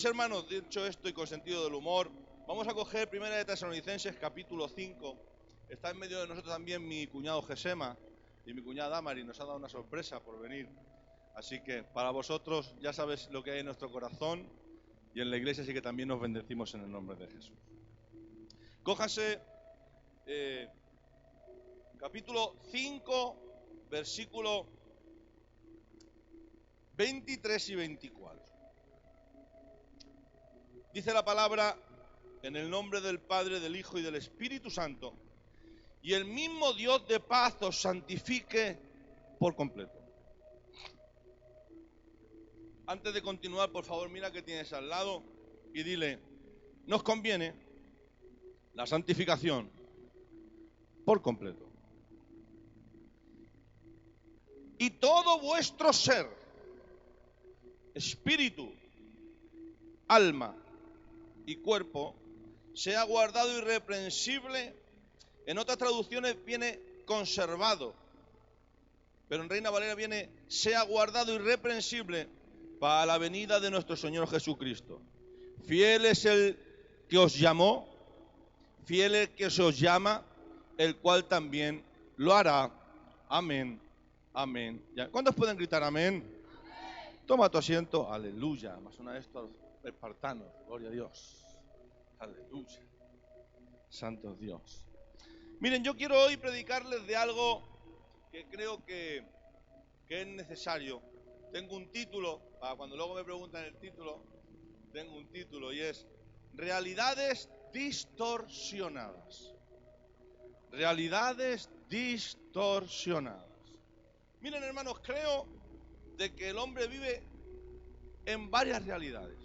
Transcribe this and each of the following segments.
Hermanos, dicho esto y con sentido del humor, vamos a coger Primera de Tesalonicenses capítulo 5. Está en medio de nosotros también mi cuñado Gesema y mi cuñada Damari. Nos ha dado una sorpresa por venir. Así que para vosotros ya sabes lo que hay en nuestro corazón y en la iglesia, así que también nos bendecimos en el nombre de Jesús. Cójase capítulo 5, versículo 23 y 24. Dice la palabra: en el nombre del Padre, del Hijo y del Espíritu Santo, y el mismo Dios de paz os santifique por completo. Antes de continuar, por favor, mira que tienes al lado y dile: nos conviene la santificación por completo. Y todo vuestro ser, espíritu, alma y cuerpo, sea guardado irreprensible. En otras traducciones viene conservado, pero en Reina Valera viene sea guardado irreprensible para la venida de nuestro Señor Jesucristo. Fiel es el que os llamó, fiel el que se os llama, el cual también lo hará. Amén, amén. ¿Cuántos pueden gritar amén? Toma tu asiento, aleluya. Más una de estos espartanos, gloria a Dios. Aleluya. Santo Dios. Miren, yo quiero hoy predicarles de algo que creo que es necesario. Tengo un título, para cuando luego me preguntan el título, tengo un título y es Realidades distorsionadas. Realidades distorsionadas. Miren, hermanos, creo de que el hombre vive en varias realidades.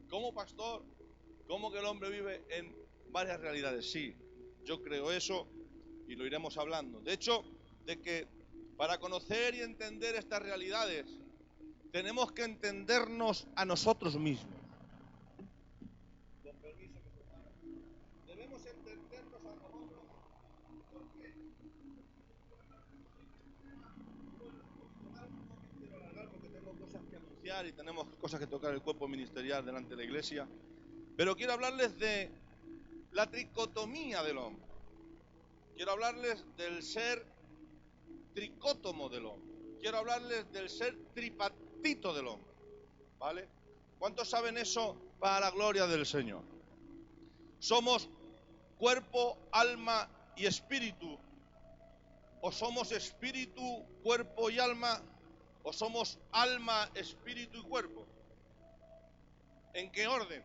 Como pastor, ¿cómo que el hombre vive en varias realidades? Sí, yo creo eso y lo iremos hablando. De hecho, de que para conocer y entender estas realidades tenemos que entendernos a nosotros mismos. Con permiso, mis hermanos. Debemos entendernos a nosotros porque porque tengo cosas que anunciar y tenemos cosas que tocar el cuerpo ministerial delante de la iglesia. Pero quiero hablarles de la tricotomía del hombre. Quiero hablarles del ser tricótomo del hombre. Quiero hablarles del ser tripartito del hombre. ¿Vale? ¿Cuántos saben eso para la gloria del Señor? Somos cuerpo, alma y espíritu. O somos espíritu, cuerpo y alma, o somos alma, espíritu y cuerpo. ¿En qué orden?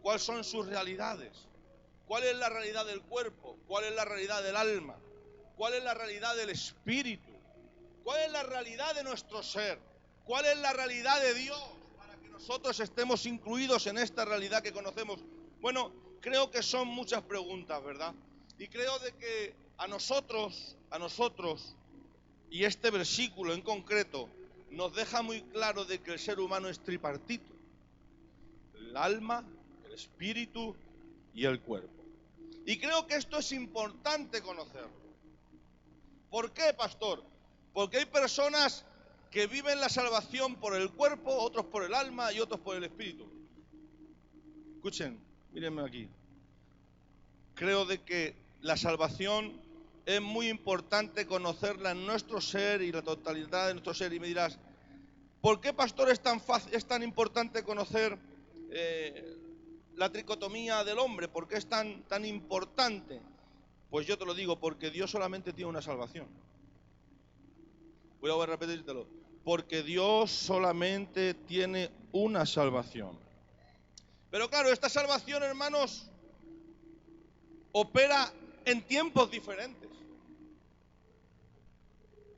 ¿Cuáles son sus realidades? ¿Cuál es la realidad del cuerpo? ¿Cuál es la realidad del alma? ¿Cuál es la realidad del espíritu? ¿Cuál es la realidad de nuestro ser? ¿Cuál es la realidad de Dios para que nosotros estemos incluidos en esta realidad que conocemos? Bueno, creo que son muchas preguntas, ¿verdad? Y creo de que a nosotros, y este versículo en concreto, nos deja muy claro de que el ser humano es tripartito. El alma, el espíritu y el cuerpo. Y creo que esto es importante conocerlo. ¿Por qué, pastor? Porque hay personas que viven la salvación por el cuerpo, otros por el alma y otros por el espíritu. Escuchen, mírenme aquí. Creo de que la salvación es muy importante conocerla en nuestro ser y la totalidad de nuestro ser. Y me dirás, ¿por qué, pastor, es tan importante conocer la tricotomía del hombre? ¿Por qué es tan importante? Pues yo te lo digo, porque Dios solamente tiene una salvación. Voy a repetírtelo. Porque Dios solamente tiene una salvación. Pero claro, esta salvación, hermanos, opera en tiempos diferentes.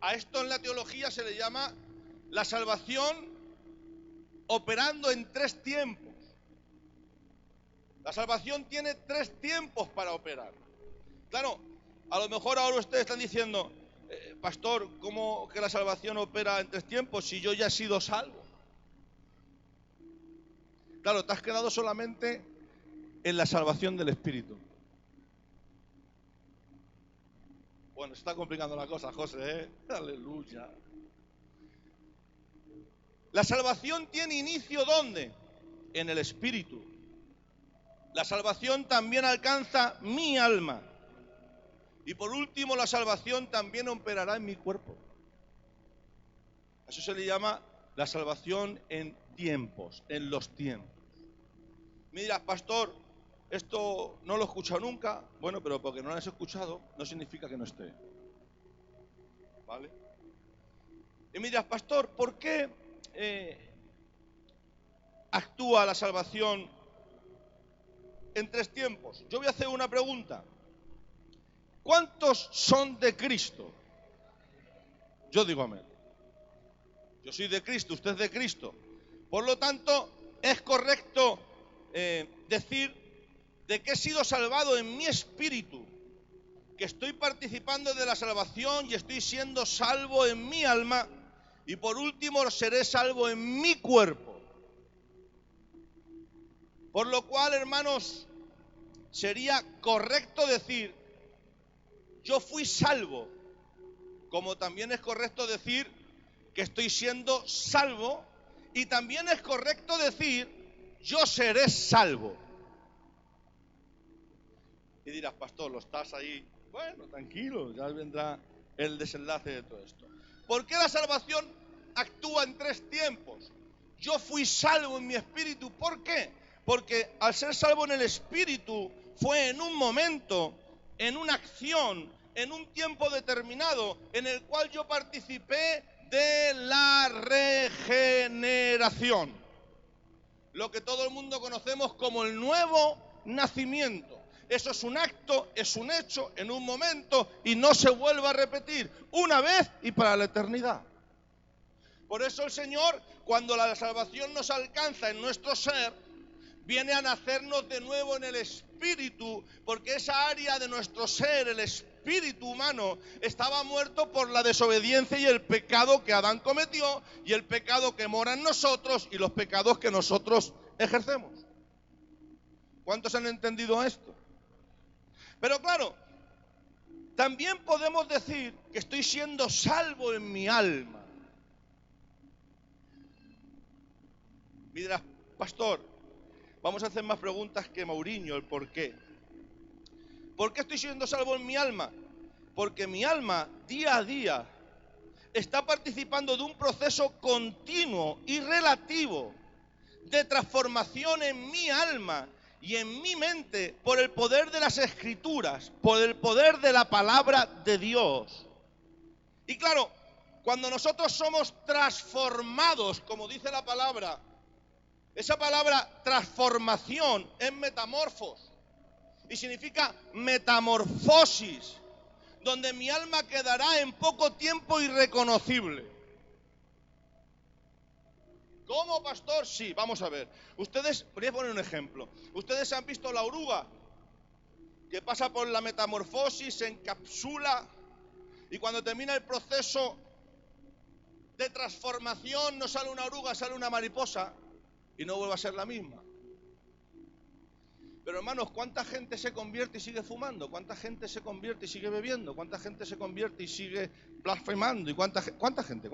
A esto en la teología se le llama la salvación operando en 3 tiempos. La salvación tiene 3 tiempos para operar. Claro, a lo mejor ahora ustedes están diciendo, pastor, ¿cómo que la salvación opera en 3 tiempos si yo ya he sido salvo? Claro, te has quedado solamente en la salvación del espíritu. Bueno, se está complicando la cosa, José, ¿eh? Aleluya. La salvación tiene inicio ¿dónde? En el espíritu. La salvación también alcanza mi alma. Y por último, la salvación también operará en mi cuerpo. Eso se le llama la salvación en tiempos, en los tiempos. Me dirás, pastor, esto no lo he escuchado nunca. Bueno, pero porque no lo has escuchado, no significa que no esté. ¿Vale? Y me dirás, pastor, ¿por qué actúa la salvación en tres tiempos? Yo voy a hacer una pregunta. ¿Cuántos son de Cristo? Yo digo amén. Yo soy de Cristo, usted es de Cristo. Por lo tanto, es correcto decir de que he sido salvado en mi espíritu, que estoy participando de la salvación y estoy siendo salvo en mi alma, y por último seré salvo en mi cuerpo. Por lo cual, hermanos, sería correcto decir, yo fui salvo, como también es correcto decir que estoy siendo salvo, y también es correcto decir, yo seré salvo. Y dirás, pastor, ¿lo estás ahí? Bueno, tranquilo, ya vendrá el desenlace de todo esto. ¿Por qué la salvación actúa en tres tiempos? Yo fui salvo en mi espíritu. ¿Por qué? Porque al ser salvo en el espíritu fue en un momento, en una acción, en un tiempo determinado, en el cual yo participé de la regeneración. Lo que todo el mundo conocemos como el nuevo nacimiento. Eso es un acto, es un hecho, en un momento, y no se vuelve a repetir, una vez y para la eternidad. Por eso el Señor, cuando la salvación nos alcanza en nuestro ser, viene a nacernos de nuevo en el espíritu, porque esa área de nuestro ser, el espíritu humano, estaba muerto por la desobediencia y el pecado que Adán cometió, y el pecado que mora en nosotros, y los pecados que nosotros ejercemos. ¿Cuántos han entendido esto? Pero claro, también podemos decir que estoy siendo salvo en mi alma. Me dirás, pastor, vamos a hacer más preguntas que Mourinho, el por qué. ¿Por qué estoy siendo salvo en mi alma? Porque mi alma, día a día, está participando de un proceso continuo y relativo de transformación en mi alma y en mi mente por el poder de las Escrituras, por el poder de la palabra de Dios. Y claro, cuando nosotros somos transformados, como dice la palabra, esa palabra transformación es metamorfos y significa metamorfosis, donde mi alma quedará en poco tiempo irreconocible. ¿Cómo, pastor? Sí, vamos a ver. Ustedes, voy a poner un ejemplo. Ustedes han visto la oruga que pasa por la metamorfosis, se encapsula y cuando termina el proceso de transformación no sale una oruga, sale una mariposa y no vuelve a ser la misma. Pero hermanos, ¿cuánta gente se convierte y sigue fumando? ¿Cuánta gente se convierte y sigue bebiendo? ¿Cuánta gente se convierte y sigue blasfemando? ¿Y cuánta gente?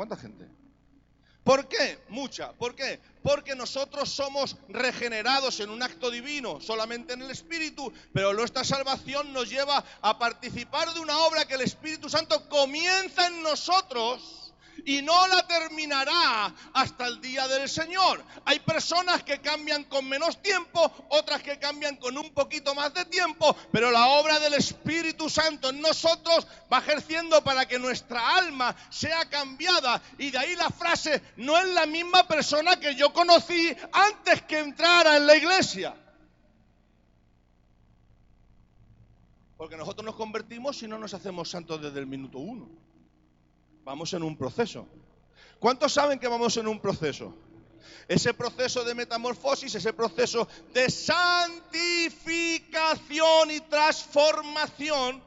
¿Por qué? Mucha. ¿Por qué? Porque nosotros somos regenerados en un acto divino, solamente en el Espíritu, pero nuestra salvación nos lleva a participar de una obra que el Espíritu Santo comienza en nosotros y no la terminará hasta el día del Señor. Hay personas que cambian con menos tiempo, otras que cambian con un poquito más de tiempo, pero la obra del Espíritu Santo en nosotros va ejerciendo para que nuestra alma sea cambiada. Y de ahí la frase, no es la misma persona que yo conocí antes que entrara en la iglesia. Porque nosotros nos convertimos y no nos hacemos santos desde el minuto 1. Vamos en un proceso. ¿Cuántos saben que vamos en un proceso? Ese proceso de metamorfosis, ese proceso de santificación y transformación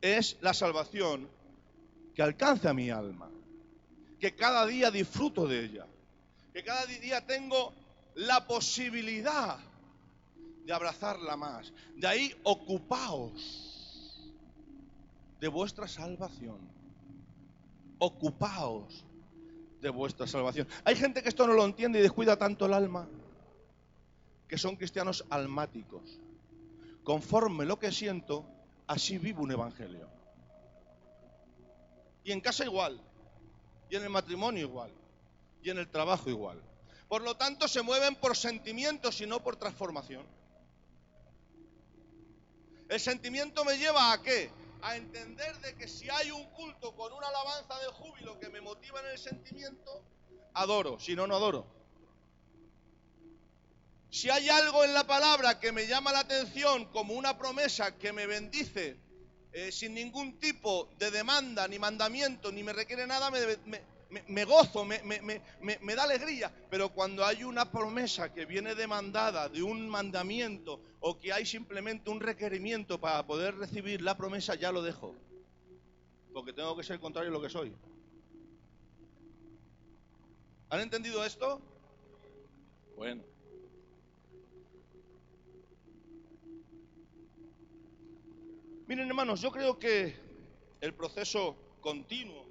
es la salvación que alcanza mi alma, que cada día disfruto de ella, que cada día tengo la posibilidad de abrazarla más. De ahí, ocupaos de vuestra salvación. Ocupaos de vuestra salvación. Hay gente que esto no lo entiende y descuida tanto el alma, que son cristianos almáticos. Conforme lo que siento, así vivo un evangelio. Y en casa igual, y en el matrimonio igual, y en el trabajo igual. Por lo tanto, se mueven por sentimientos y no por transformación. El sentimiento me lleva ¿a qué? A entender de que si hay un culto con una alabanza de júbilo que me motiva en el sentimiento, adoro, si no, no adoro. Si hay algo en la palabra que me llama la atención como una promesa que me bendice sin ningún tipo de demanda, ni mandamiento, ni me requiere nada, me gozo, me da alegría. Pero cuando hay una promesa que viene demandada de un mandamiento o que hay simplemente un requerimiento para poder recibir la promesa, ya lo dejo. Porque tengo que ser contrario a lo que soy. ¿Han entendido esto? Bueno. Miren, hermanos, yo creo que el proceso continuo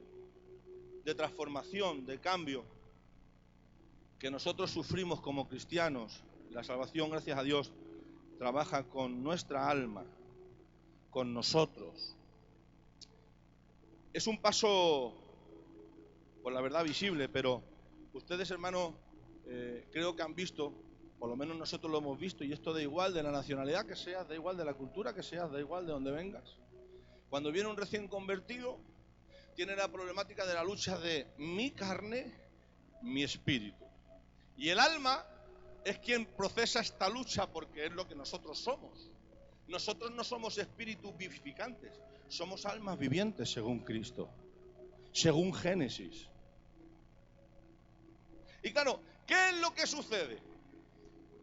de transformación, de cambio, que nosotros sufrimos como cristianos, la salvación, gracias a Dios, trabaja con nuestra alma, con nosotros. Es un paso, por la verdad, visible, pero ustedes, hermanos, creo que han visto, por lo menos nosotros lo hemos visto, y esto da igual de la nacionalidad que seas, da igual de la cultura que seas, da igual de donde vengas. Cuando viene un recién convertido, tiene la problemática de la lucha de mi carne, mi espíritu. Y el alma es quien procesa esta lucha porque es lo que nosotros somos. Nosotros no somos espíritus vivificantes, somos almas vivientes según Cristo, según Génesis. Y claro, ¿qué es lo que sucede?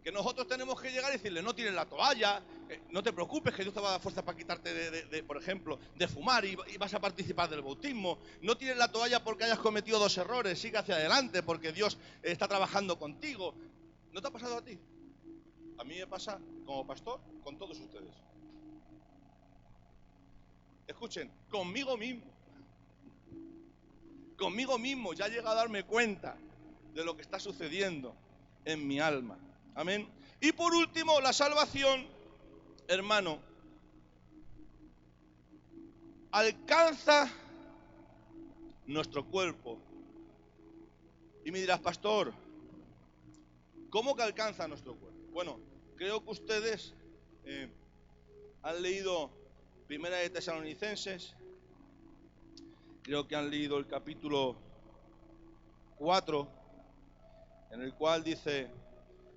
Que nosotros tenemos que llegar y decirle, no tires la toalla, no te preocupes, que Dios te va a dar fuerza para quitarte, por ejemplo, de fumar y vas a participar del bautismo. No tires la toalla porque hayas cometido 2 errores, sigue hacia adelante porque Dios está trabajando contigo. ¿No te ha pasado a ti? A mí me pasa como pastor con todos ustedes. Escuchen, conmigo mismo ya llego a darme cuenta de lo que está sucediendo en mi alma. Amén. Y por último, la salvación, hermano, alcanza nuestro cuerpo. Y me dirás, pastor, ¿cómo que alcanza nuestro cuerpo? Bueno, creo que ustedes han leído Primera de Tesalonicenses, creo que han leído el capítulo 4, en el cual dice: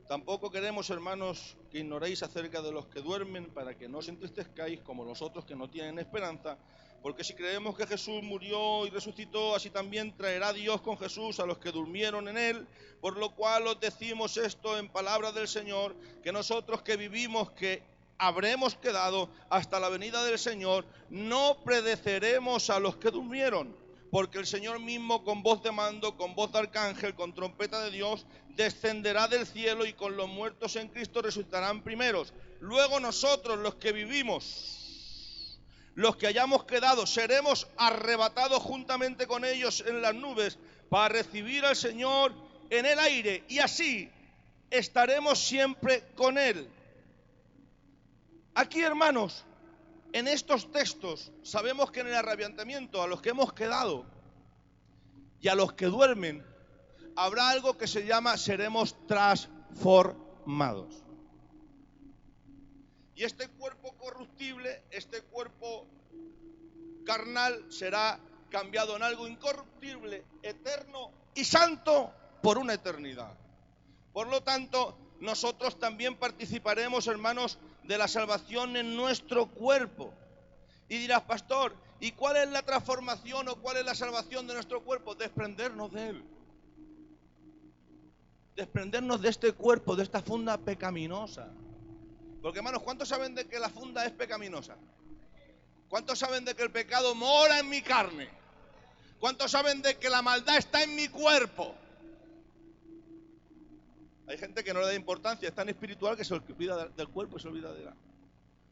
tampoco queremos, hermanos, que ignoréis acerca de los que duermen, para que no os entristezcáis como los otros que no tienen esperanza, porque si creemos que Jesús murió y resucitó, así también traerá Dios con Jesús a los que durmieron en él, por lo cual os decimos esto en palabra del Señor, que nosotros que vivimos, que habremos quedado hasta la venida del Señor, no predeceremos a los que durmieron. Porque el Señor mismo, con voz de mando, con voz de arcángel, con trompeta de Dios, descenderá del cielo y con los muertos en Cristo resucitarán primeros. Luego nosotros, los que vivimos, los que hayamos quedado, seremos arrebatados juntamente con ellos en las nubes para recibir al Señor en el aire. Y así estaremos siempre con Él. Aquí, hermanos, en estos textos sabemos que en el arrebatamiento a los que hemos quedado y a los que duermen habrá algo que se llama seremos transformados. Y este cuerpo corruptible, este cuerpo carnal será cambiado en algo incorruptible, eterno y santo por una eternidad. Por lo tanto, nosotros también participaremos, hermanos, de la salvación en nuestro cuerpo. Y dirás, pastor, ¿y cuál es la transformación o cuál es la salvación de nuestro cuerpo? Desprendernos de él. Desprendernos de este cuerpo, de esta funda pecaminosa. Porque, hermanos, ¿cuántos saben de que la funda es pecaminosa? ¿Cuántos saben de que el pecado mora en mi carne? ¿Cuántos saben de que la maldad está en mi cuerpo? Hay gente que no le da importancia, es tan espiritual que se olvida del cuerpo y se olvida de la...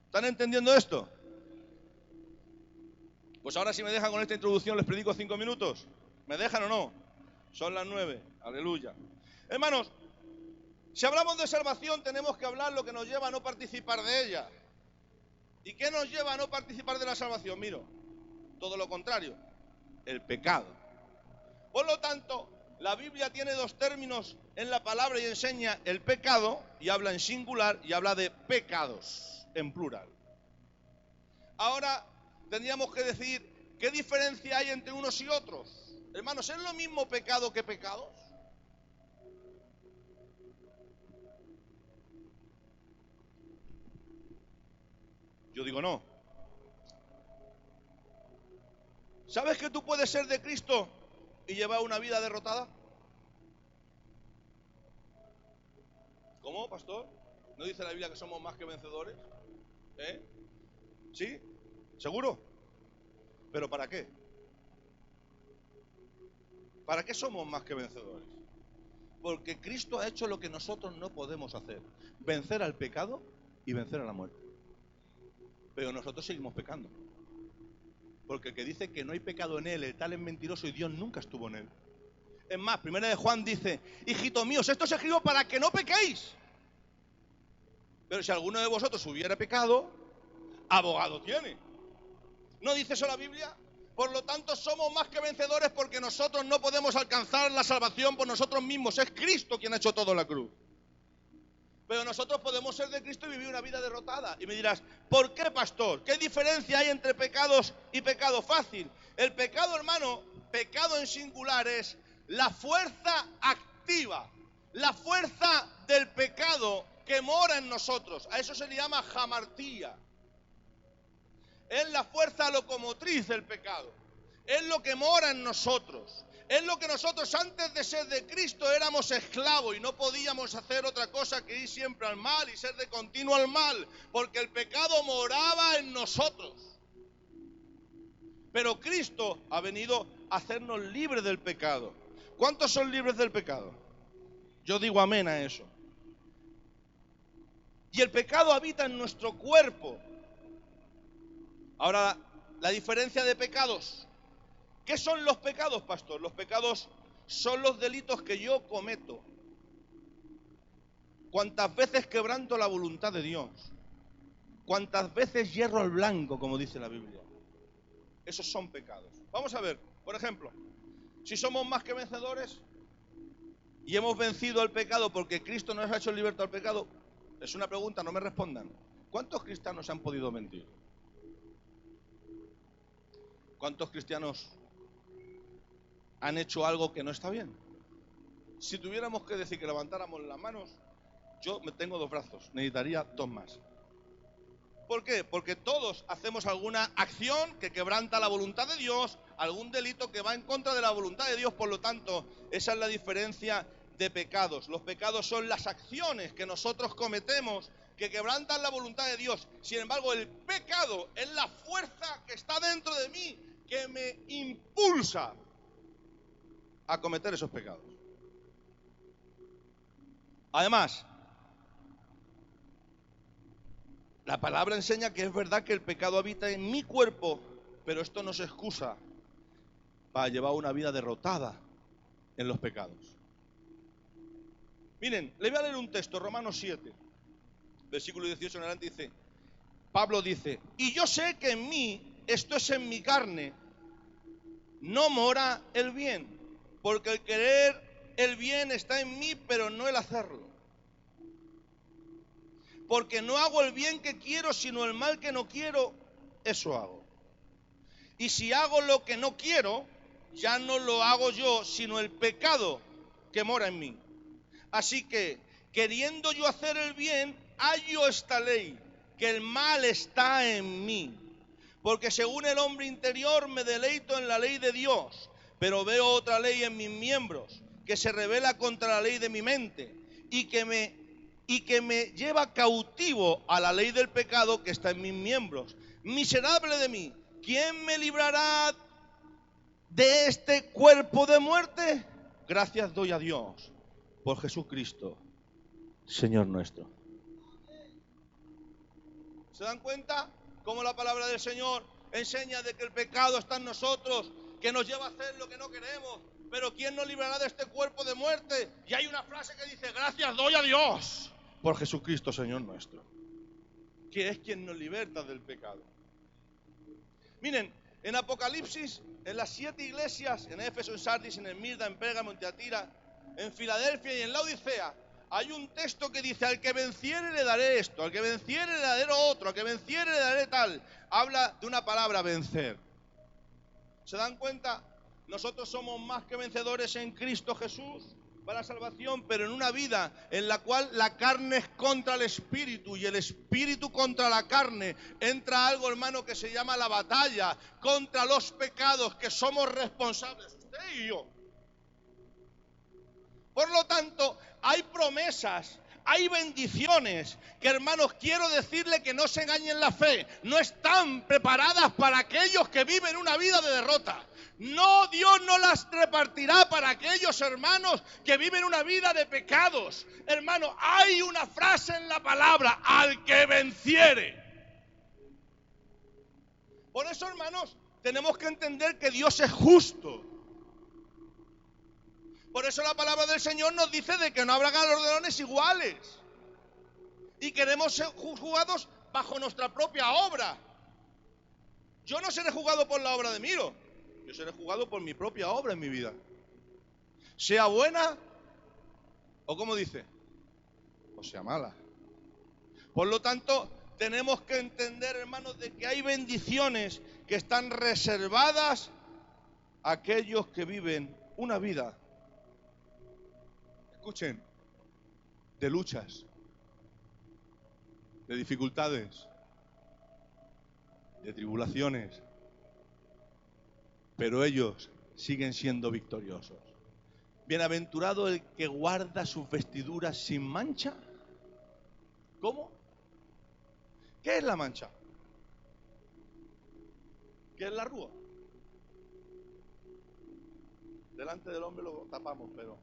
¿Están entendiendo esto? Pues ahora, si me dejan con esta introducción, les predico 5 minutos. ¿Me dejan o no? Son las 9. Aleluya. Hermanos, si hablamos de salvación tenemos que hablar lo que nos lleva a no participar de ella. ¿Y qué nos lleva a no participar de la salvación? Miro, todo lo contrario, el pecado. Por lo tanto, la Biblia tiene dos términos en la palabra y enseña el pecado, y habla en singular, y habla de pecados en plural. Ahora tendríamos que decir, ¿qué diferencia hay entre unos y otros? Hermanos, ¿es lo mismo pecado que pecados? Yo digo no. ¿Sabes que tú puedes ser de Cristo y llevar una vida derrotada? ¿Cómo, pastor? ¿No dice la Biblia que somos más que vencedores? ¿Eh? ¿Sí? ¿Seguro? ¿Pero para qué? ¿Para qué somos más que vencedores? Porque Cristo ha hecho lo que nosotros no podemos hacer: vencer al pecado y vencer a la muerte. Pero nosotros seguimos pecando. Porque el que dice que no hay pecado en él, el tal es mentiroso y Dios nunca estuvo en él. Es más, primera de Juan dice: hijitos míos, esto se escribió para que no pequéis. Pero si alguno de vosotros hubiera pecado, abogado tiene. ¿No dice eso la Biblia? Por lo tanto, somos más que vencedores porque nosotros no podemos alcanzar la salvación por nosotros mismos. Es Cristo quien ha hecho todo en la cruz. Pero nosotros podemos ser de Cristo y vivir una vida derrotada. Y me dirás, ¿por qué, pastor? ¿Qué diferencia hay entre pecados y pecado? Fácil. El pecado, hermano, pecado en singular, es la fuerza activa, la fuerza del pecado que mora en nosotros. A eso se le llama jamartía. Es la fuerza locomotriz del pecado. Es lo que mora en nosotros. Es lo que nosotros antes de ser de Cristo éramos esclavos y no podíamos hacer otra cosa que ir siempre al mal y ser de continuo al mal, porque el pecado moraba en nosotros. Pero Cristo ha venido a hacernos libres del pecado. ¿Cuántos son libres del pecado? Yo digo amén a eso. Y el pecado habita en nuestro cuerpo. Ahora, la diferencia de pecados. ¿Qué son los pecados, pastor? Los pecados son los delitos que yo cometo. ¿Cuántas veces quebranto la voluntad de Dios? ¿Cuántas veces hierro al blanco, como dice la Biblia? Esos son pecados. Vamos a ver, por ejemplo, si somos más que vencedores y hemos vencido al pecado porque Cristo nos ha hecho libertad al pecado, es una pregunta, no me respondan. ¿Cuántos cristianos han podido mentir? ¿Cuántos cristianos han hecho algo que no está bien? Si tuviéramos que decir que levantáramos las manos, yo me tengo dos brazos, necesitaría dos más. ¿Por qué? Porque todos hacemos alguna acción que quebranta la voluntad de Dios, algún delito que va en contra de la voluntad de Dios. Por lo tanto, esa es la diferencia de pecados. Los pecados son las acciones que nosotros cometemos que quebrantan la voluntad de Dios. Sin embargo, el pecado es la fuerza que está dentro de mí que me impulsa a cometer esos pecados. Además, la palabra enseña que es verdad que el pecado habita en mi cuerpo, pero esto no es excusa para llevar una vida derrotada en los pecados. Miren, le voy a leer un texto, Romanos 7, versículo 18 en adelante, dice, Pablo dice, y yo sé que en mí, esto es en mi carne, no mora el bien, porque el querer el bien está en mí, pero no el hacerlo. Porque no hago el bien que quiero, sino el mal que no quiero, eso hago. Y si hago lo que no quiero, ya no lo hago yo, sino el pecado que mora en mí. Así que, queriendo yo hacer el bien, hallo esta ley, que el mal está en mí. Porque según el hombre interior me deleito en la ley de Dios, pero veo otra ley en mis miembros, que se rebela contra la ley de mi mente, y que me lleva cautivo a la ley del pecado que está en mis miembros. Miserable de mí, ¿quién me librará de este cuerpo de muerte? Gracias doy a Dios por Jesucristo, Señor nuestro. ¿Se dan cuenta cómo la palabra del Señor enseña de que el pecado está en nosotros, que nos lleva a hacer lo que no queremos, Pero ¿quién nos librará de este cuerpo de muerte? Y hay una frase que dice, gracias doy a Dios por Jesucristo, Señor nuestro, que es quien nos liberta del pecado. Miren, en Apocalipsis, en las 7 iglesias, en Éfeso, en Sardis, en Esmirna, en Pérgamo, en Tiatira, en Filadelfia y en Laodicea, hay un texto que dice, al que venciere le daré esto, al que venciere le daré lo otro, al que venciere le daré tal. Habla de una palabra, vencer. ¿Se dan cuenta? Nosotros somos más que vencedores en Cristo Jesús para la salvación, pero en una vida en la cual la carne es contra el espíritu y el espíritu contra la carne, entra algo, hermano, que se llama la batalla contra los pecados que somos responsables, usted y yo. Por lo tanto, hay promesas, hay bendiciones que, hermanos, quiero decirle que no se engañen la fe, no están preparadas para aquellos que viven una vida de derrota. No, Dios no las repartirá para aquellos hermanos que viven una vida de pecados. Hermano, hay una frase en la palabra, al que venciere. Por eso, hermanos, tenemos que entender que Dios es justo. Por eso la palabra del Señor nos dice de que no habrá galardones iguales. Y queremos ser juzgados bajo nuestra propia obra. Yo no seré juzgado por la obra de Miro. Yo seré juzgado por mi propia obra en mi vida. Sea buena o, como dice, o sea mala. Por lo tanto, tenemos que entender, hermanos, de que hay bendiciones que están reservadas a aquellos que viven una vida, escuchen, de luchas, de dificultades, de tribulaciones, pero ellos siguen siendo victoriosos. Bienaventurado el que guarda sus vestiduras sin mancha. ¿Cómo? ¿Qué es la mancha? ¿Qué es la arruga? Delante del hombre lo tapamos, pero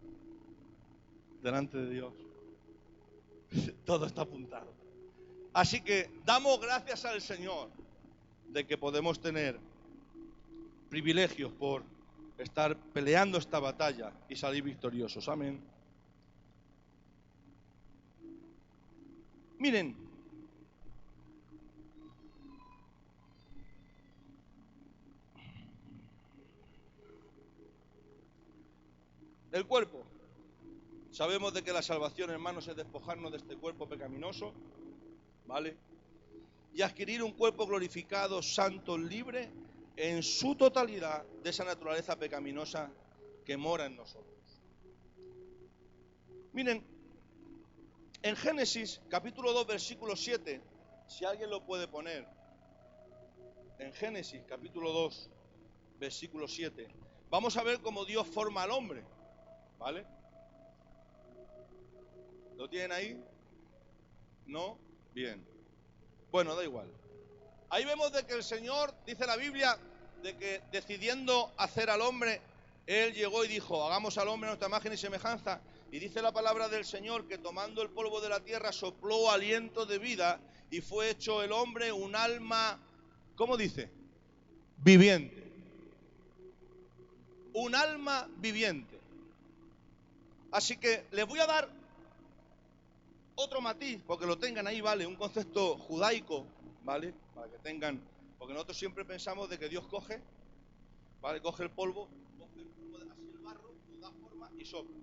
delante de Dios todo está apuntado. Así que damos gracias al Señor de que podemos tener privilegios por estar peleando esta batalla y salir victoriosos. Amén. Miren, el cuerpo. Sabemos de que la salvación, hermanos, es despojarnos de este cuerpo pecaminoso, ¿vale? Y adquirir un cuerpo glorificado, santo, libre, en su totalidad de esa naturaleza pecaminosa que mora en nosotros. Miren, en Génesis, capítulo 2, versículo 7, si alguien lo puede poner, en Génesis, capítulo 2, versículo 7, vamos a ver cómo Dios forma al hombre, ¿vale? ¿Lo tienen ahí? ¿No? Bien. Bueno, da igual. Ahí vemos de que el Señor, dice la Biblia, de que decidiendo hacer al hombre, Él llegó y dijo, hagamos al hombre a nuestra imagen y semejanza. Y dice la palabra del Señor que tomando el polvo de la tierra sopló aliento de vida y fue hecho el hombre un alma, ¿cómo dice? Viviente. Un alma viviente. Así que les voy a dar otro matiz, porque lo tengan ahí, ¿vale? Un concepto judaico, ¿vale? Para que tengan, porque nosotros siempre pensamos de que Dios coge, ¿vale? Coge el polvo, así el barro, lo da forma y sopla.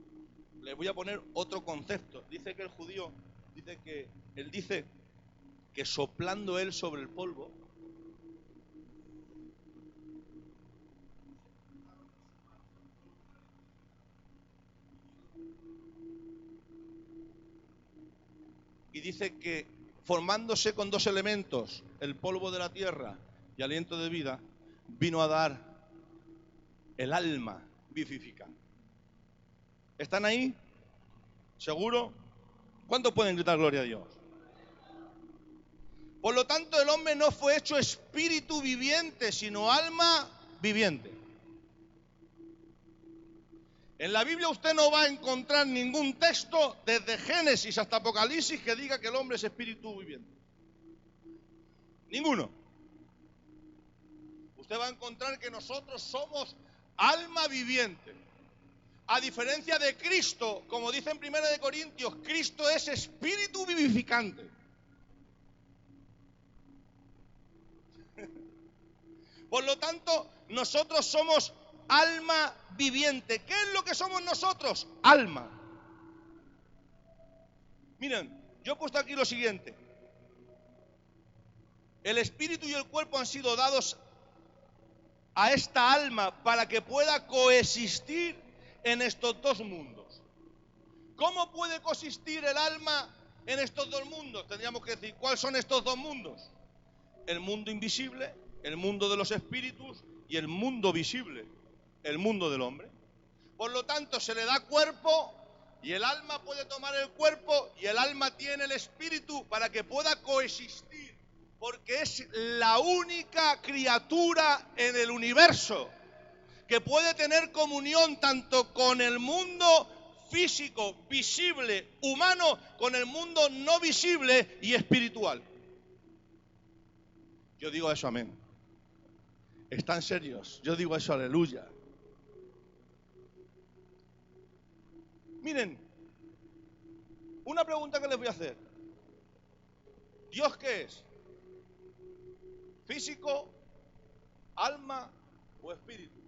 Les voy a poner otro concepto. Dice que el judío, él dice que soplando él sobre el polvo, y dice que formándose con dos elementos, el polvo de la tierra y aliento de vida, vino a dar el alma vivificante. ¿Están ahí? ¿Seguro? ¿Cuántos pueden gritar gloria a Dios? Por lo tanto, el hombre no fue hecho espíritu viviente, sino alma viviente. En la Biblia usted no va a encontrar ningún texto desde Génesis hasta Apocalipsis que diga que el hombre es espíritu viviente. Ninguno. Usted va a encontrar que nosotros somos alma viviente. A diferencia de Cristo, como dice en 1 Corintios, Cristo es espíritu vivificante. Por lo tanto, nosotros somos alma viviente. ¿Qué es lo que somos nosotros? Alma. Miren, yo he puesto aquí lo siguiente. El espíritu y el cuerpo han sido dados a esta alma para que pueda coexistir en estos dos mundos. ¿Cómo puede coexistir el alma en estos dos mundos? Tendríamos que decir, ¿cuáles son estos dos mundos? El mundo invisible, el mundo de los espíritus, y el mundo visible, el mundo del hombre. Por lo tanto, se le da cuerpo y el alma puede tomar el cuerpo y el alma tiene el espíritu para que pueda coexistir, porque es la única criatura en el universo que puede tener comunión tanto con el mundo físico, visible, humano, con el mundo no visible y espiritual. Yo digo eso, amén. ¿Están serios? Yo digo eso, aleluya. Miren, una pregunta que les voy a hacer. ¿Dios qué es? ¿Físico, alma o espíritu?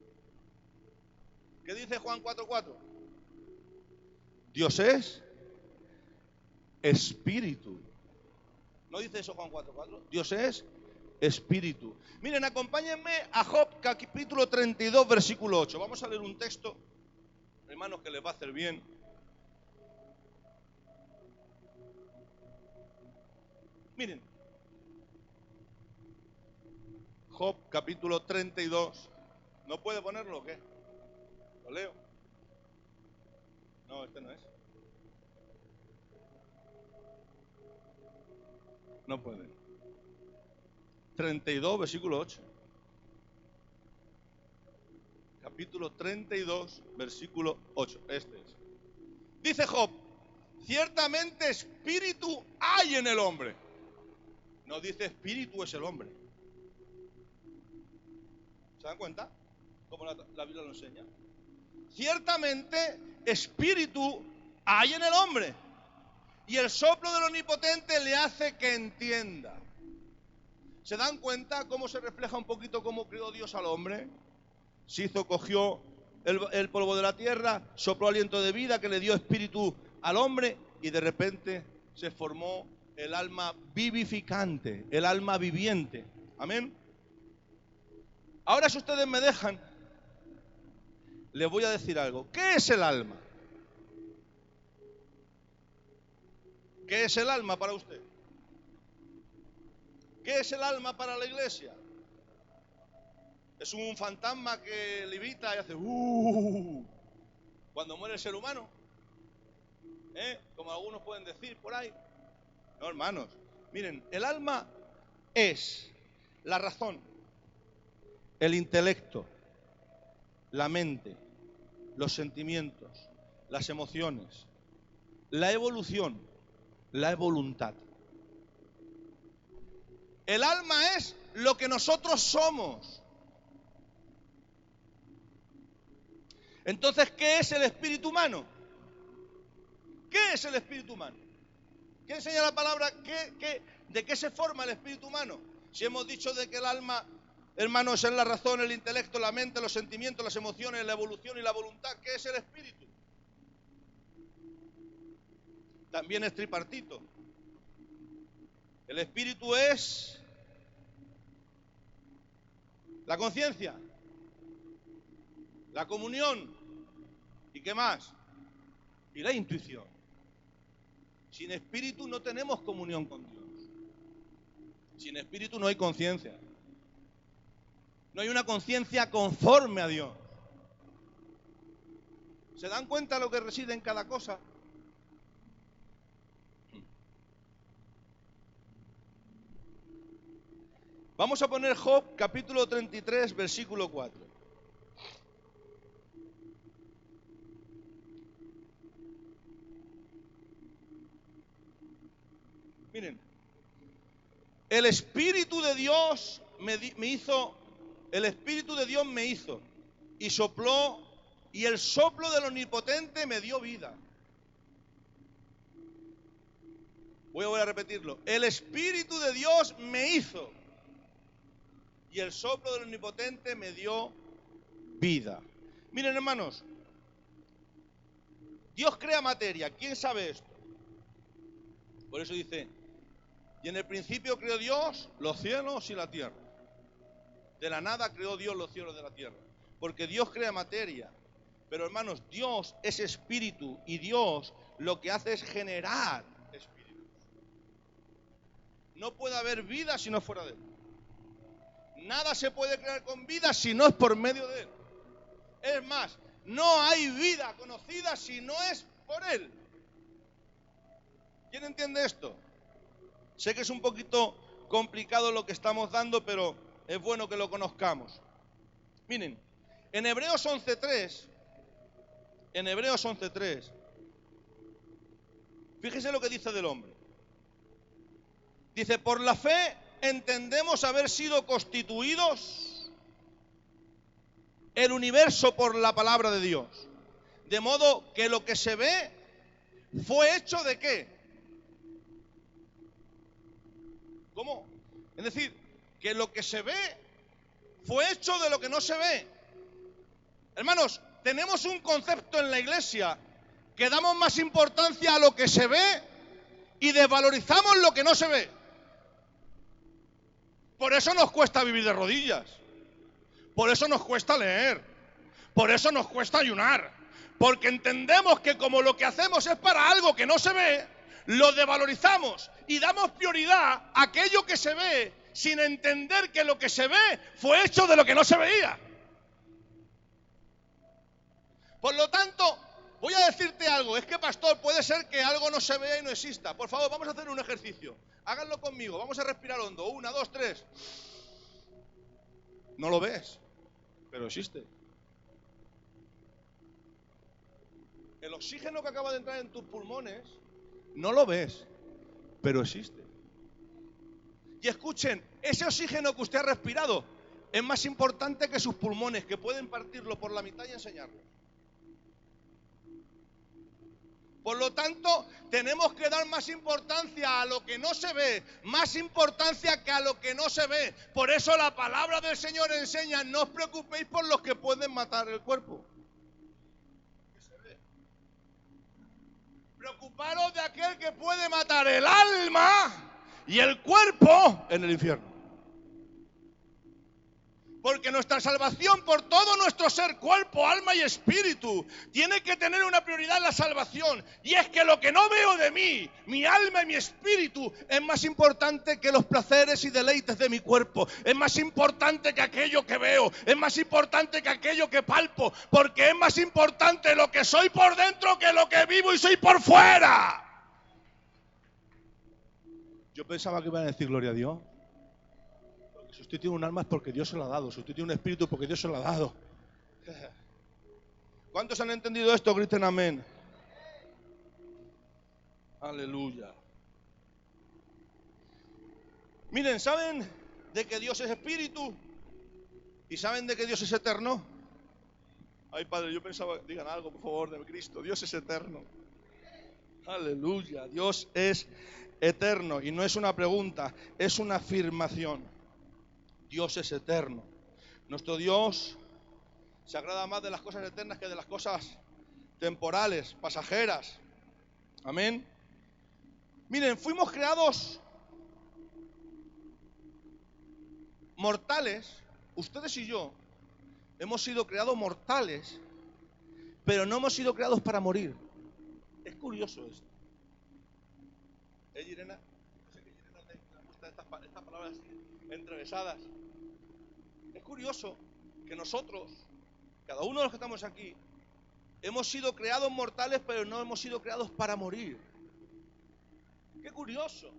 ¿Qué dice Juan 4:4? Dios es espíritu. ¿No dice eso Juan 4:4? Dios es espíritu. Miren, acompáñenme a Job capítulo 32, versículo 8. Vamos a leer un texto, hermanos, que les va a hacer bien. Miren, Job capítulo 32. ¿No puede ponerlo o qué? ¿Lo leo? No, este no es. No puede. 32, versículo 8. Capítulo 32, versículo 8. Este es. Dice Job, ciertamente espíritu hay en el hombre. No dice espíritu es el hombre. ¿Se dan cuenta? Como la Biblia lo enseña. Ciertamente espíritu hay en el hombre. Y el soplo del Omnipotente le hace que entienda. ¿Se dan cuenta cómo se refleja un poquito cómo creó Dios al hombre? Cogió el polvo de la tierra, sopló aliento de vida que le dio espíritu al hombre y de repente se formó el alma vivificante, el alma viviente. Amén. Ahora, si ustedes me dejan, les voy a decir algo. ¿Qué es el alma? ¿Qué es el alma para usted? ¿Qué es el alma para la iglesia? Es un fantasma que levita y hace cuando muere el ser humano, como algunos pueden decir por ahí. No, hermanos, miren, el alma es la razón, el intelecto, la mente, los sentimientos, las emociones, la evolución, la voluntad. El alma es lo que nosotros somos. Entonces, ¿qué es el espíritu humano? ¿Qué es el espíritu humano? ¿Qué enseña la palabra? ¿De qué se forma el espíritu humano? Si hemos dicho de que el alma, hermano, es la razón, el intelecto, la mente, los sentimientos, las emociones, la evolución y la voluntad. ¿Qué es el espíritu? También es tripartito. El espíritu es la conciencia, la comunión, ¿y qué más? Y la intuición. Sin espíritu no tenemos comunión con Dios. Sin espíritu no hay conciencia. No hay una conciencia conforme a Dios. ¿Se dan cuenta lo que reside en cada cosa? Vamos a poner Job capítulo 33, versículo 4. Miren, el Espíritu de Dios me hizo y sopló y el soplo del Omnipotente me dio vida. Voy a repetirlo. El Espíritu de Dios me hizo y el soplo del Omnipotente me dio vida. Miren, hermanos, Dios crea materia. ¿Quién sabe esto? Por eso dice, y en el principio creó Dios los cielos y la tierra. De la nada creó Dios los cielos de la tierra. Porque Dios crea materia. Pero hermanos, Dios es espíritu y Dios lo que hace es generar espíritus. No puede haber vida si no fuera de Él. Nada se puede crear con vida si no es por medio de Él. Es más, no hay vida conocida si no es por Él. ¿Quién entiende esto? Sé que es un poquito complicado lo que estamos dando, pero es bueno que lo conozcamos. Miren, en Hebreos 11:3, fíjese lo que dice del hombre. Dice, por la fe entendemos haber sido constituidos el universo por la palabra de Dios. De modo que lo que se ve fue hecho de ¿qué? ¿Cómo? Es decir, que lo que se ve fue hecho de lo que no se ve. Hermanos, tenemos un concepto en la iglesia que damos más importancia a lo que se ve y desvalorizamos lo que no se ve. Por eso nos cuesta vivir de rodillas. Por eso nos cuesta leer. Por eso nos cuesta ayunar. Porque entendemos que como lo que hacemos es para algo que no se ve, lo desvalorizamos y damos prioridad a aquello que se ve sin entender que lo que se ve fue hecho de lo que no se veía. Por lo tanto, voy a decirte algo. Es que, pastor, puede ser que algo no se vea y no exista. Por favor, vamos a hacer un ejercicio. Háganlo conmigo. Vamos a respirar hondo. 1, 2, 3. No lo ves, pero existe. El oxígeno que acaba de entrar en tus pulmones, no lo ves, pero existe. Y escuchen, ese oxígeno que usted ha respirado es más importante que sus pulmones, que pueden partirlo por la mitad y enseñarlo. Por lo tanto, tenemos que dar más importancia a lo que no se ve, más importancia que a lo que no se ve. Por eso la palabra del Señor enseña, no os preocupéis por los que pueden matar el cuerpo. ¿Qué se ve? Preocuparos de aquel que puede matar el alma y el cuerpo en el infierno. Porque nuestra salvación por todo nuestro ser, cuerpo, alma y espíritu, tiene que tener una prioridad en la salvación. Y es que lo que no veo de mí, mi alma y mi espíritu, es más importante que los placeres y deleites de mi cuerpo. Es más importante que aquello que veo. Es más importante que aquello que palpo. Porque es más importante lo que soy por dentro que lo que vivo y soy por fuera. Yo pensaba que iban a decir gloria a Dios. Si usted tiene un alma es porque Dios se lo ha dado. Si usted tiene un espíritu es porque Dios se lo ha dado. ¿Cuántos han entendido esto? Griten amén. Aleluya. Miren, ¿saben de que Dios es espíritu? ¿Y saben de que Dios es eterno? Ay, Padre, yo pensaba, digan algo, por favor, de Cristo. Dios es eterno. Aleluya. Dios es eterno. Y no es una pregunta, es una afirmación. Dios es eterno. Nuestro Dios se agrada más de las cosas eternas que de las cosas temporales, pasajeras. Amén. Miren, fuimos creados mortales. Ustedes y yo hemos sido creados mortales, pero no hemos sido creados para morir. Es curioso esto. Irena? No sé qué Irena le gusta estas palabras entrevesadas. Es curioso que nosotros, cada uno de los que estamos aquí, hemos sido creados mortales, pero no hemos sido creados para morir. ¡Qué curioso!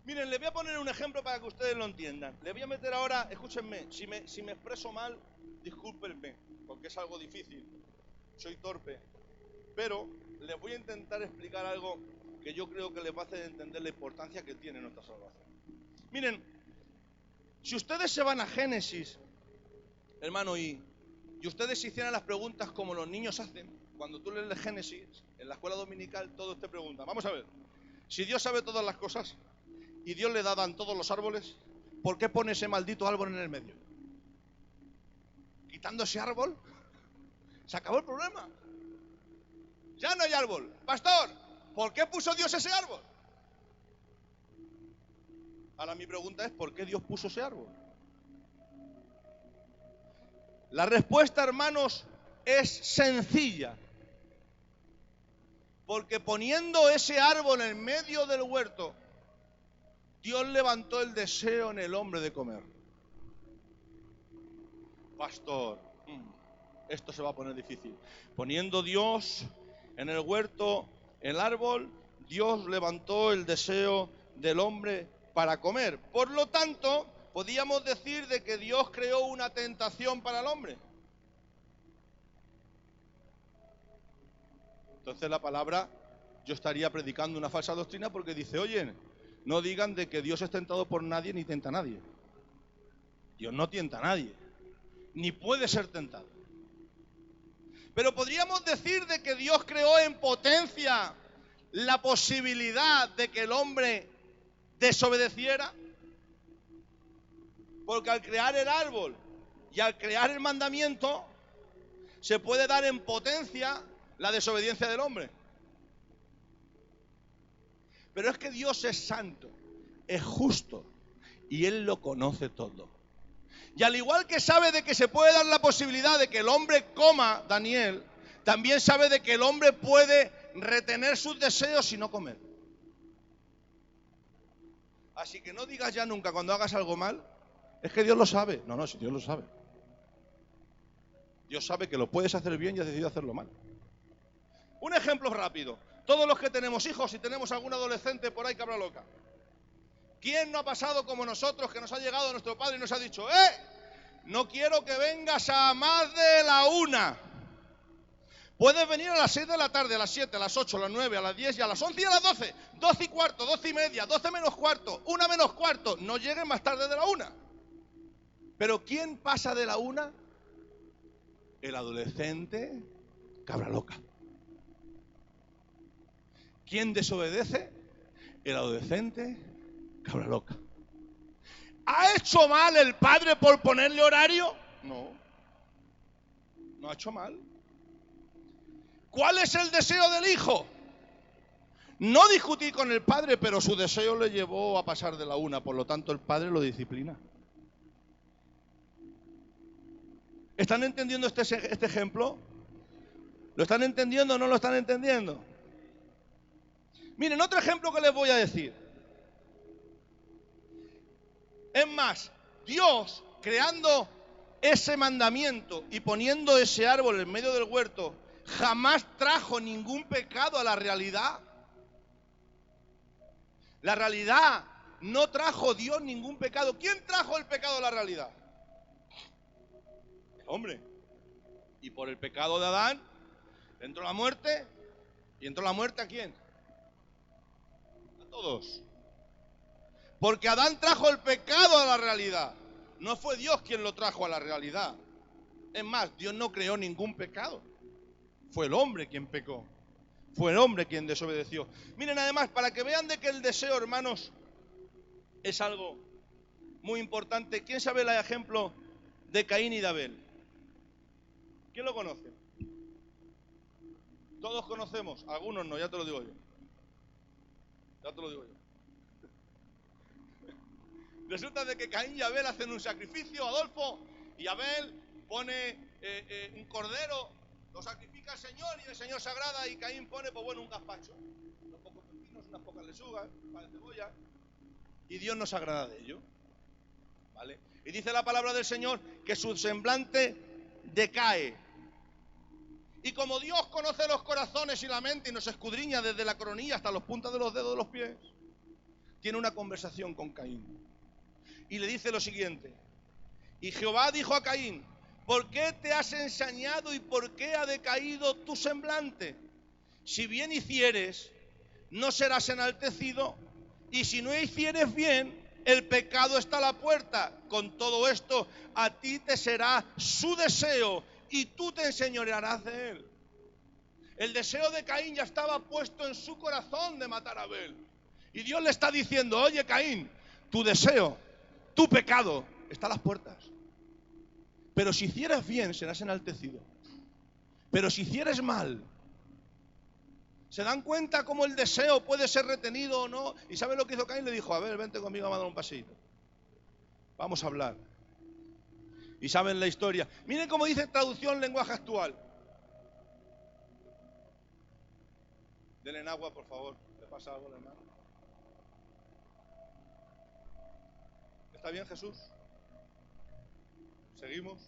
Miren, les voy a poner un ejemplo para que ustedes lo entiendan. Les voy a meter ahora, escúchenme, si me expreso mal, discúlpenme, porque es algo difícil, soy torpe, pero les voy a intentar explicar algo que yo creo que les va a hacer entender la importancia que tiene nuestra salvación. Miren, si ustedes se van a Génesis, hermano, y y ustedes se hicieran las preguntas como los niños hacen, cuando tú lees el Génesis, en la escuela dominical, todos te preguntan, vamos a ver, si Dios sabe todas las cosas y Dios le dan todos los árboles, ¿por qué pone ese maldito árbol en el medio? Quitando ese árbol, se acabó el problema. Ya no hay árbol. Pastor, ¿por qué puso Dios ese árbol? Ahora mi pregunta es, ¿por qué Dios puso ese árbol? La respuesta, hermanos, es sencilla. Porque poniendo ese árbol en medio del huerto, Dios levantó el deseo en el hombre de comer. Pastor, esto se va a poner difícil. Poniendo Dios en el huerto, el árbol, Dios levantó el deseo del hombre para comer. Por lo tanto, podríamos decir de que Dios creó una tentación para el hombre. Entonces la palabra, yo estaría predicando una falsa doctrina porque dice, oye, no digan de que Dios es tentado por nadie ni tenta a nadie. Dios no tienta a nadie, ni puede ser tentado. Pero podríamos decir de que Dios creó en potencia la posibilidad de que el hombre desobedeciera. Porque al crear el árbol y al crear el mandamiento, se puede dar en potencia la desobediencia del hombre. Pero es que Dios es santo, es justo y Él lo conoce todo. Y al igual que sabe de que se puede dar la posibilidad de que el hombre coma, Daniel, también sabe de que el hombre puede retener sus deseos y no comer. Así que no digas ya nunca cuando hagas algo mal, es que Dios lo sabe. No, si Dios lo sabe. Dios sabe que lo puedes hacer bien y has decidido hacerlo mal. Un ejemplo rápido. Todos los que tenemos hijos y tenemos algún adolescente por ahí cabra loca. ¿Quién no ha pasado como nosotros, que nos ha llegado nuestro padre y nos ha dicho, no quiero que vengas a más de la 1. Puedes venir a las 6 de la tarde, a las 7, a las 8, a las 9, a las 10 y a las 11 y a las 12. 12 y cuarto, 12 y media, 12 menos cuarto, 1 menos cuarto. No lleguen más tarde de la 1. Pero ¿quién pasa de la 1? El adolescente cabra loca. ¿Quién desobedece? El adolescente cabra loca. ¿Ha hecho mal el padre por ponerle horario? No ha hecho mal. ¿Cuál es el deseo del hijo? No discutir con el padre, pero su deseo le llevó a pasar de la 1, por lo tanto el padre lo disciplina. ¿Están entendiendo este ejemplo? ¿Lo están entendiendo o no lo están entendiendo? Miren, otro ejemplo que les voy a decir. Es más, Dios, creando ese mandamiento y poniendo ese árbol en medio del huerto, jamás trajo ningún pecado a la realidad. La realidad no trajo Dios ningún pecado. ¿Quién trajo el pecado a la realidad? El hombre. Y por el pecado de Adán entró la muerte. ¿Y entró la muerte a quién? A todos. Porque Adán trajo el pecado a la realidad. No fue Dios quien lo trajo a la realidad. Es más, Dios no creó ningún pecado. Fue el hombre quien pecó. Fue el hombre quien desobedeció. Miren, además, para que vean de que el deseo, hermanos, es algo muy importante. ¿Quién sabe el ejemplo de Caín y de Abel? ¿Quién lo conoce? Todos conocemos, algunos no, ya te lo digo yo. Ya te lo digo yo. Resulta de que Caín y Abel hacen un sacrificio, Adolfo, y Abel pone un cordero, lo sacrifica al Señor y el Señor se agrada, y Caín pone, pues bueno, un gazpacho, unos pocos pepinos, unas pocas lechugas, un par de cebolla, y Dios no se agrada de ello, ¿vale? Y dice la palabra del Señor que su semblante decae. Y como Dios conoce los corazones y la mente y nos escudriña desde la coronilla hasta los puntas de los dedos de los pies, tiene una conversación con Caín. Y le dice lo siguiente: y Jehová dijo a Caín, ¿por qué te has ensañado y por qué ha decaído tu semblante? Si bien hicieres, no serás enaltecido, y si no hicieres bien, el pecado está a la puerta. Con todo esto, a ti te será su deseo y tú te enseñorearás de él. El deseo de Caín ya estaba puesto en su corazón de matar a Abel. Y Dios le está diciendo, oye Caín, tu deseo, tu pecado, está a las puertas. Pero si hicieres bien, serás enaltecido. Pero si hicieres mal, ¿se dan cuenta cómo el deseo puede ser retenido o no? ¿Y saben lo que hizo Caín? Le dijo, a ver, vente conmigo a dar un paseíto. Vamos a hablar. Y saben la historia. Miren cómo dice traducción lenguaje actual. Denle en agua, por favor. ¿Le pasa algo, hermano? ¿Está bien, Jesús? ¿Seguimos?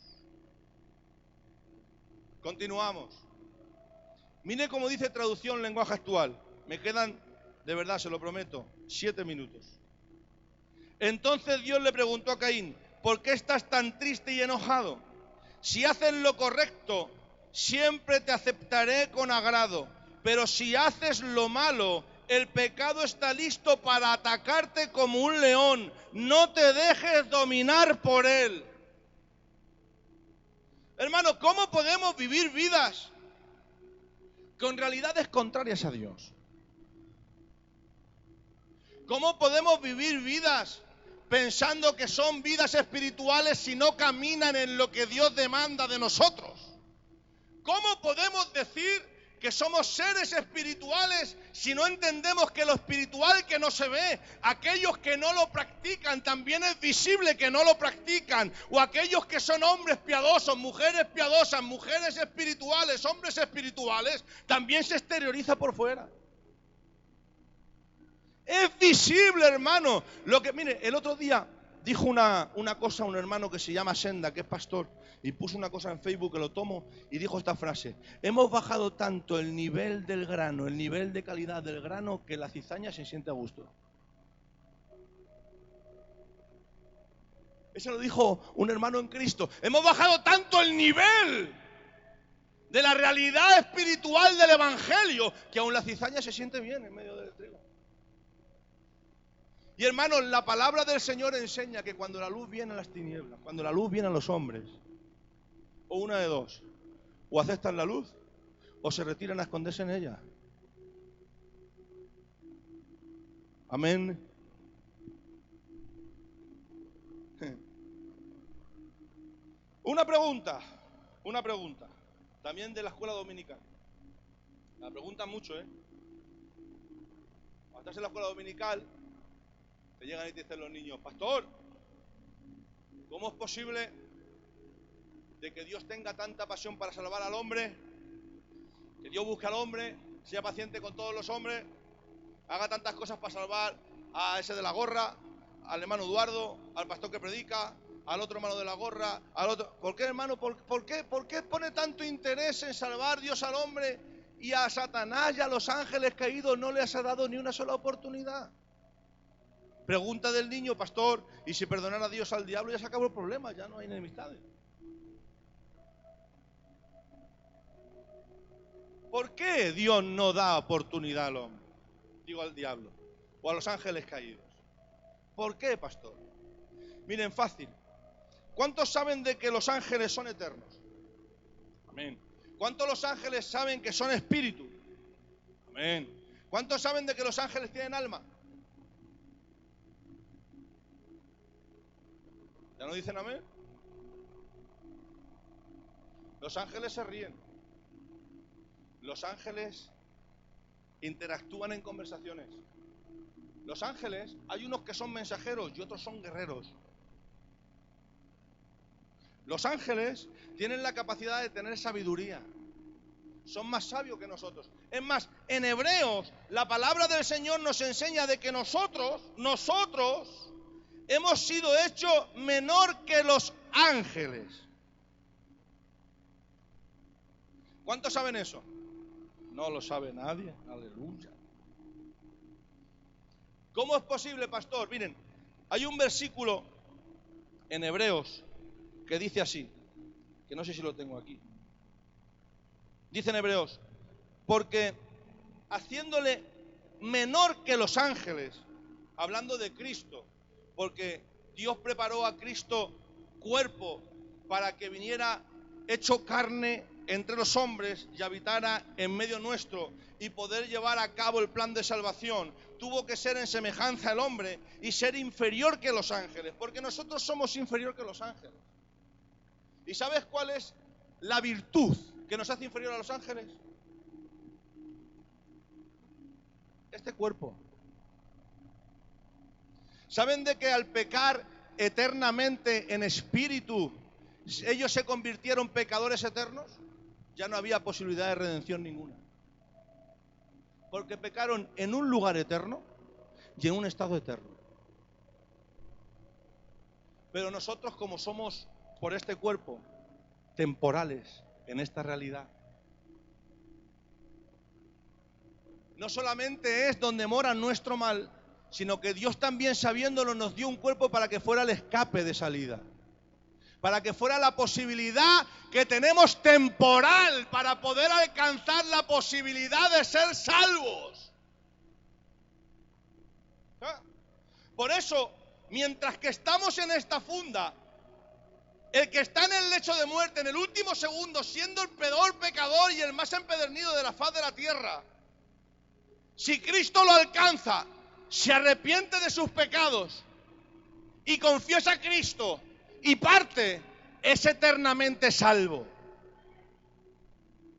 Continuamos. Mire cómo dice traducción lenguaje actual. Me quedan, de verdad, se lo prometo, 7 minutos. Entonces Dios le preguntó a Caín, ¿por qué estás tan triste y enojado? Si haces lo correcto, siempre te aceptaré con agrado. Pero si haces lo malo, el pecado está listo para atacarte como un león. No te dejes dominar por él. Hermano, ¿cómo podemos vivir vidas con realidades contrarias a Dios? ¿Cómo podemos vivir vidas pensando que son vidas espirituales si no caminan en lo que Dios demanda de nosotros? ¿Cómo podemos decir que somos seres espirituales si no entendemos que lo espiritual que no se ve, aquellos que no lo practican, también es visible que no lo practican? O aquellos que son hombres piadosos, mujeres piadosas, mujeres espirituales, hombres espirituales, también se exterioriza por fuera. Es visible, hermano. Mire, el otro día dijo una cosa un hermano que se llama Senda, que es pastor, y puso una cosa en Facebook que lo tomo y dijo esta frase: hemos bajado tanto el nivel del grano, el nivel de calidad del grano, que la cizaña se siente a gusto. Eso lo dijo un hermano en Cristo. Hemos bajado tanto el nivel de la realidad espiritual del evangelio que aún la cizaña se siente bien en medio del trigo. Y hermanos, la palabra del Señor enseña que cuando la luz viene a las tinieblas, cuando la luz viene a los hombres, o una de dos, o aceptan la luz o se retiran a esconderse en ella. Amén. Una pregunta, también de la escuela dominical. La preguntan mucho, Cuando estás en la escuela dominical, te llegan y te dicen los niños: pastor, ¿cómo es posible de que Dios tenga tanta pasión para salvar al hombre, que Dios busque al hombre, sea paciente con todos los hombres, haga tantas cosas para salvar a ese de la gorra, al hermano Eduardo, al pastor que predica, al otro hermano de la gorra, al otro? ¿Por qué, hermano? ¿Por qué pone tanto interés en salvar Dios al hombre y a Satanás y a los ángeles caídos no les ha dado ni una sola oportunidad? Pregunta del niño: pastor, ¿y si perdonara a Dios al diablo ya se acabó el problema? Ya no hay enemistades. ¿Por qué Dios no da oportunidad al hombre? Digo, al diablo o a los ángeles caídos. ¿Por qué, pastor? Miren, fácil. ¿Cuántos saben de que los ángeles son eternos? Amén. ¿Cuántos los ángeles saben que son espíritu? Amén. ¿Cuántos saben de que los ángeles tienen alma? ¿Ya no dicen amén? Los ángeles se ríen. Los ángeles interactúan en conversaciones. Los ángeles, hay unos que son mensajeros y otros son guerreros. Los ángeles tienen la capacidad de tener sabiduría. Son más sabios que nosotros. Es más, en Hebreos, la palabra del Señor nos enseña de que nosotros hemos sido hechos menor que los ángeles. ¿Cuántos saben eso? No lo sabe nadie. Aleluya. ¿Cómo es posible, pastor? Miren, hay un versículo en Hebreos que dice así, que no sé si lo tengo aquí. Dice en Hebreos: porque haciéndole menor que los ángeles, hablando de Cristo, porque Dios preparó a Cristo cuerpo para que viniera hecho carne entre los hombres y habitara en medio nuestro y poder llevar a cabo el plan de salvación, tuvo que ser en semejanza al hombre y ser inferior que los ángeles, porque nosotros somos inferior que los ángeles. ¿Y sabes cuál es la virtud que nos hace inferior a los ángeles? Este cuerpo. ¿Saben de que al pecar eternamente en espíritu, ellos se convirtieron pecadores eternos? Ya no había posibilidad de redención ninguna. Porque pecaron en un lugar eterno y en un estado eterno. Pero nosotros, como somos por este cuerpo temporales en esta realidad, no solamente es donde mora nuestro mal, sino que Dios también, sabiéndolo, nos dio un cuerpo para que fuera el escape de salida. Para que fuera la posibilidad que tenemos temporal para poder alcanzar la posibilidad de ser salvos. Por eso, mientras que estamos en esta funda, el que está en el lecho de muerte, en el último segundo, siendo el peor pecador y el más empedernido de la faz de la tierra, si Cristo lo alcanza, se arrepiente de sus pecados y confiesa a Cristo y parte, es eternamente salvo.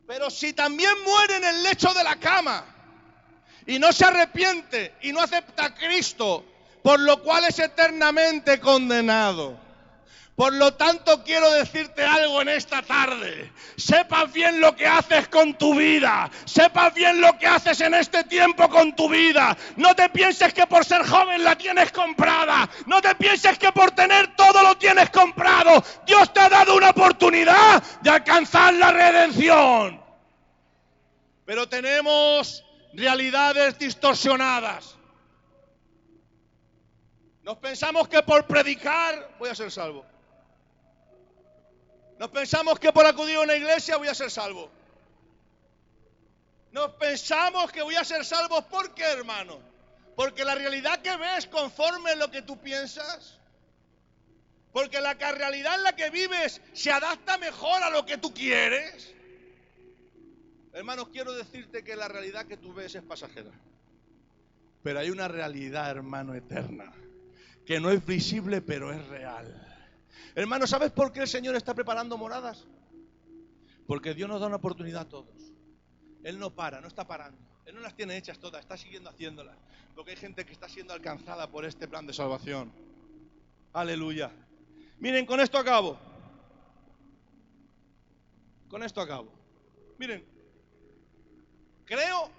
Pero si también muere en el lecho de la cama y no se arrepiente y no acepta a Cristo, por lo cual es eternamente condenado. Por lo tanto, quiero decirte algo en esta tarde. Sepas bien lo que haces con tu vida. Sepas bien lo que haces en este tiempo con tu vida. No te pienses que por ser joven la tienes comprada. No te pienses que por tener todo lo tienes comprado. Dios te ha dado una oportunidad de alcanzar la redención. Pero tenemos realidades distorsionadas. Nos pensamos que por predicar voy a ser salvo. Nos pensamos que por acudir a una iglesia voy a ser salvo. Nos pensamos que voy a ser salvo, ¿por qué, hermano? Porque la realidad que ves conforme lo que tú piensas. Porque la realidad en la que vives se adapta mejor a lo que tú quieres. Hermanos, quiero decirte que la realidad que tú ves es pasajera. Pero hay una realidad, hermano, eterna, que no es visible, pero es real. Hermano, ¿sabes por qué el Señor está preparando moradas? Porque Dios nos da una oportunidad a todos. Él no para, no está parando. Él no las tiene hechas todas, está siguiendo haciéndolas. Porque hay gente que está siendo alcanzada por este plan de salvación. Aleluya. Miren, con esto acabo. Con esto acabo. Miren, creo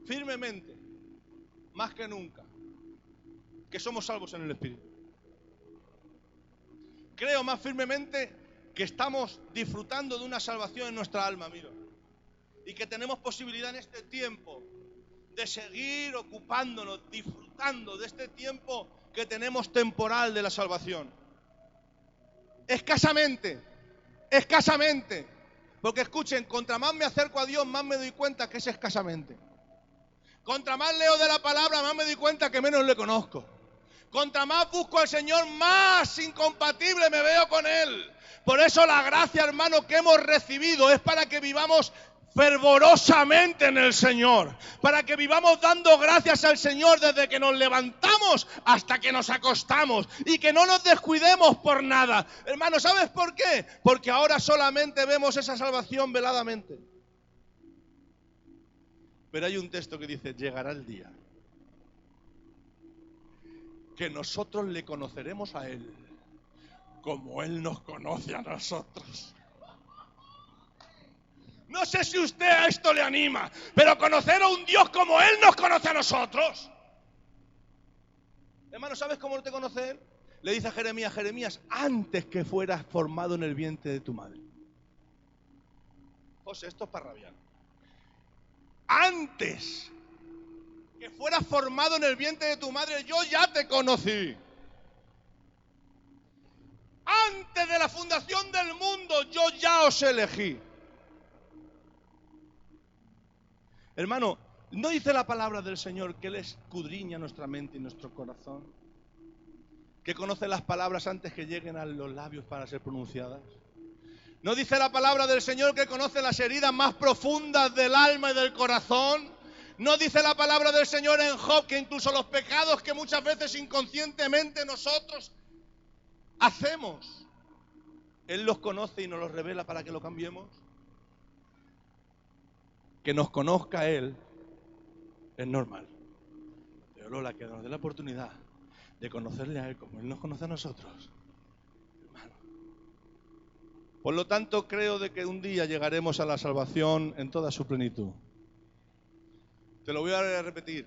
firmemente, más que nunca, que somos salvos en el Espíritu. Creo más firmemente que estamos disfrutando de una salvación en nuestra alma, mira. Y que tenemos posibilidad en este tiempo de seguir ocupándonos, disfrutando de este tiempo que tenemos temporal de la salvación. Escasamente. Porque escuchen, contra más me acerco a Dios, más me doy cuenta que es escasamente. Contra más leo de la palabra, más me doy cuenta que menos le conozco. Contra más busco al Señor, más incompatible me veo con Él. Por eso la gracia, hermano, que hemos recibido es para que vivamos fervorosamente en el Señor. Para que vivamos dando gracias al Señor desde que nos levantamos hasta que nos acostamos. Y que no nos descuidemos por nada. Hermano, ¿sabes por qué? Porque ahora solamente vemos esa salvación veladamente. Pero hay un texto que dice, llegará el día que nosotros le conoceremos a Él como Él nos conoce a nosotros. No sé si usted a esto le anima, pero conocer a un Dios como Él nos conoce a nosotros. Hermano, ¿sabes cómo te conoce Él? Le dice a Jeremías, Jeremías, antes que fueras formado en el vientre de tu madre. José, esto es para rabiar. Antes que fueras formado en el vientre de tu madre, yo ya te conocí. Antes de la fundación del mundo, yo ya os elegí. Hermano, ¿no dice la palabra del Señor que Él escudriña nuestra mente y nuestro corazón? Que conoce las palabras antes que lleguen a los labios para ser pronunciadas. ¿No dice la palabra del Señor que conoce las heridas más profundas del alma y del corazón? ¿No dice la palabra del Señor en Job que incluso los pecados que muchas veces inconscientemente nosotros hacemos, Él los conoce y nos los revela para que lo cambiemos? Que nos conozca Él es normal. Pero Lola, que nos dé la oportunidad de conocerle a Él como Él nos conoce a nosotros. Hermano. Por lo tanto, creo de que un día llegaremos a la salvación en toda su plenitud. Te lo voy a repetir.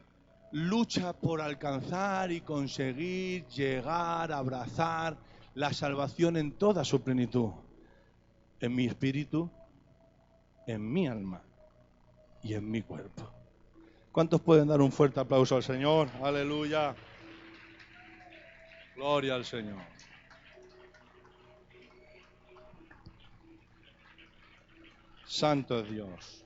Lucha por alcanzar y conseguir llegar, abrazar la salvación en toda su plenitud. En mi espíritu, en mi alma y en mi cuerpo. ¿Cuántos pueden dar un fuerte aplauso al Señor? Aleluya. Gloria al Señor. Santo es Dios.